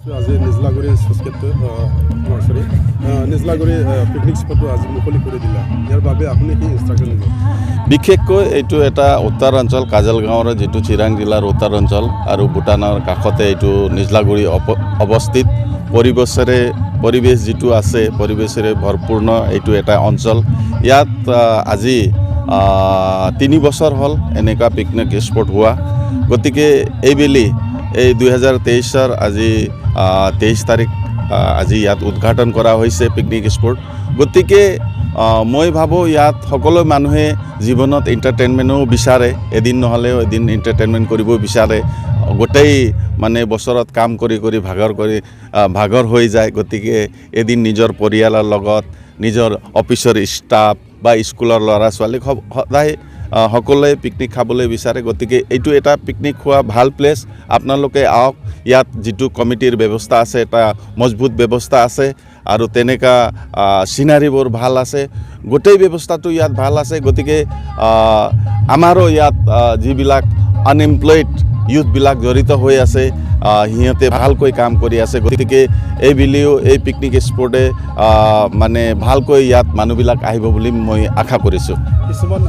আজি নিজলাগুৰি সুস্কেত সৰি নিজলাগুৰি পিকনিক স্পটটো আজি মুকলি কৰি দিলা ইয়াৰ বাবে আপুনি কি ইনষ্ট্ৰাকশ্যন দিব বিশেষকৈ এইটো এটা উত্তৰ অঞ্চল কাজল গাঁৱৰ যেটো চিৰাং জিলাৰ উত্তৰ অঞ্চল আৰু ভূটানৰ কাষতে এইটো নিজলাগুৰি অৱস্থিত পৰিবেশ যেটো আছে পৰিবেশেৰে ভৰপূৰ্ণ এইটো এটা অঞ্চল ইয়াত আজি 3 বছৰ হল এনেকা পিকনিক স্পট হোৱা গতিকে এইবেলি এই 2023 আজি 23 তাৰিখ আজি ইয়াত উদ্ঘাটন কৰা হৈছে পিকনিক স্পট গতিকে মই ভাবো ইয়াত সকলো মানুহে জীৱনত এন্টাৰটেইনমেন্টও বিচাৰে এদিন নহলেও এদিন এন্টাৰটেইনমেন্ট কৰিব বিচাৰে গোটেই মানে বছৰত কাম কৰি ভাগৰ হৈ যায় গতিকে এদিন নিজৰ পৰিয়ালৰ লগত নিজৰ অফিচৰ ষ্টাফ বা স্কুলৰ ল'ৰা ছোৱালীক সদায় সকলোৱে পিকনিক খাবলৈ বিচাৰে গতিকে এইটো এটা পিকনিক খোৱা ভাল প্লেস আপোনালোকে আওক ইয়াত যেটো কমিটিৰ ব্যৱস্থা আছে এটা মজবুত ব্যৱস্থা আছে আৰু তেনেকা সিনাৰীবোৰ ভাল আছে গোটেই ব্যৱস্থাটো ইয়াত ভাল আছে গতিকে আমাৰো ইয়াত যিবিলাক আনএমপ্লয়েড youth বিলাক জড়িত হৈ আছে হিয়তে ভালকৈ কাম কৰি আছে গতিকে এই বিলিও এই পিকনিক স্পটে মানে ভালকৈ ইয়াত মানুহবিলাক আহিব বুলি মই আশা কৰিছো কিছুমান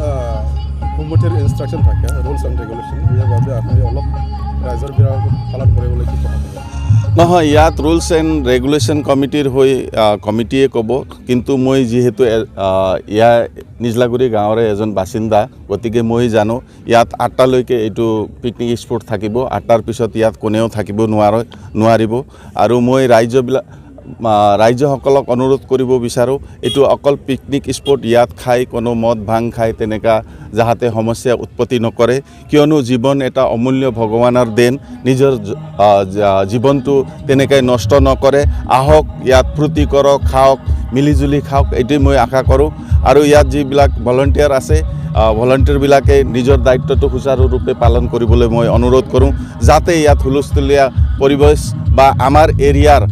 কমিটিৰ ইনষ্ট্ৰাকশ্যন থাকে ৰুলছ এণ্ড ৰেগুলেশ্যন ইয়াৰ বাবে আপুনি অলপ ৰাইজৰ বিৰাট পালন কৰিবলৈ কি কথা নহয় ইয়াত ৰুলছ এণ্ড ৰেগুলেশ্যন কমিটিৰ হৈ কমিটিয়ে ক'ব কিন্তু মই যেহেতু ইয়াৰ নিজলাগুৰি গাঁৱৰে এজন বাসিন্দা গতিকে মই জানো ইয়াত 8টা লৈকে এইটো পিকনিক স্পট থাকিব 8টাৰ পিছত ইয়াত কোনেও থাকিব নোৱাৰিব আৰু মই ৰাজ্যসকলক অনুৰোধ কৰিব বিচাৰো এইটো অকল পিকনিক স্পট ইয়াত খাই কোনো মদ ভাং খাই তেনেকা যাহাতে সমস্যা উৎপত্তি নকৰে কিয়নো জীৱন এটা অমূল্য ভগৱানৰ দেন নিজৰ জীৱনটো তেনেকৈ নষ্ট নকৰে আহক ইয়াত ফূৰ্তি কৰক খাওক মিলিজুলি খাওক এইটোই মই আশা কৰোঁ আৰু ইয়াত যিবিলাক ভলাণ্টিয়াৰ আছে ভলাণ্টিয়াৰবিলাকে নিজৰ দায়িত্বটো সুচাৰুৰূপে পালন কৰিবলৈ মই অনুৰোধ কৰোঁ যাতে ইয়াত হুলস্থুলীয়া পৰিবেশ বা আমাৰ এৰিয়াৰ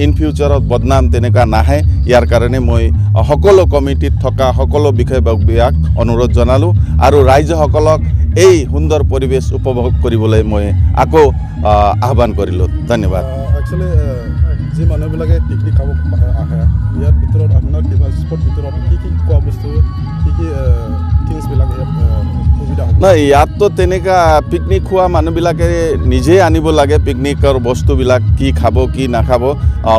ইন ফিউচাৰত বদনাম তেনেকা নাহে ইয়াৰ কাৰণে মই সকলো কমিটিত থকা সকলো বিষয়ববীয়াক অনুৰোধ জনালো আৰু ৰাইজসকলক এই সুন্দৰ পৰিবেশ উপভোগ কৰিবলৈ মই আকৌ আহ্বান কৰিলো ধন্যবাদ একচুয়ালি যি মানুহবিলাকে পিকনিক খাব আহে ইয়াৰ ভিতৰত আপোনাৰ কিবা স্পট ভিতৰত কি খোৱা বস্তু কি থিংছবিলাক সুবিধা না ইয়াততো তেনেকা পিকনিক খোৱা মানুহবিলাকে নিজে আনিব লাগে পিকনিকৰ বস্তুবিলাক কি খাব কি নাখাব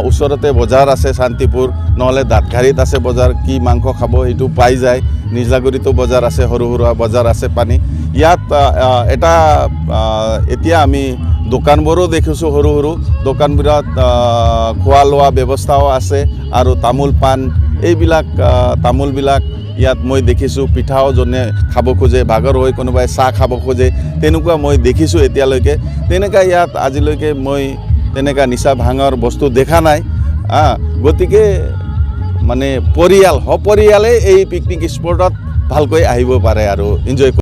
ওচৰতে বজাৰ আছে শান্তিপুৰ নহলে দাঁতঘাৰীত আছে বজাৰ কি মাংস খাব এইটো পাই যায় নিজলাগুৰিতো বজাৰ আছে সৰু সৰু বজাৰ আছে পানী ইয়াত এটা এতিয়া আমি দোকানবোৰো দেখিছো সৰু সৰু দোকানবোৰত খোৱা লোৱা ব্যৱস্থাও আছে আৰু তামোল পান এইবিলাক তামোলবিলাক ইয়াত মই দেখিছো পিঠাও জনে খাব খোজে ভাগৰ হৈ কোনোবাই চাহ খাব খোজে তেনেকুৱা মই দেখিছো এতিয়ালৈকে তেনেকা ইয়াত আজিলৈকে মই তেনেকা নিচা ভাঙৰ বস্তু দেখা নাই গতিকে মানে পৰিয়ালে এই পিকনিক স্পটত ভালকৈ আহিব পাৰে আৰু এনজয়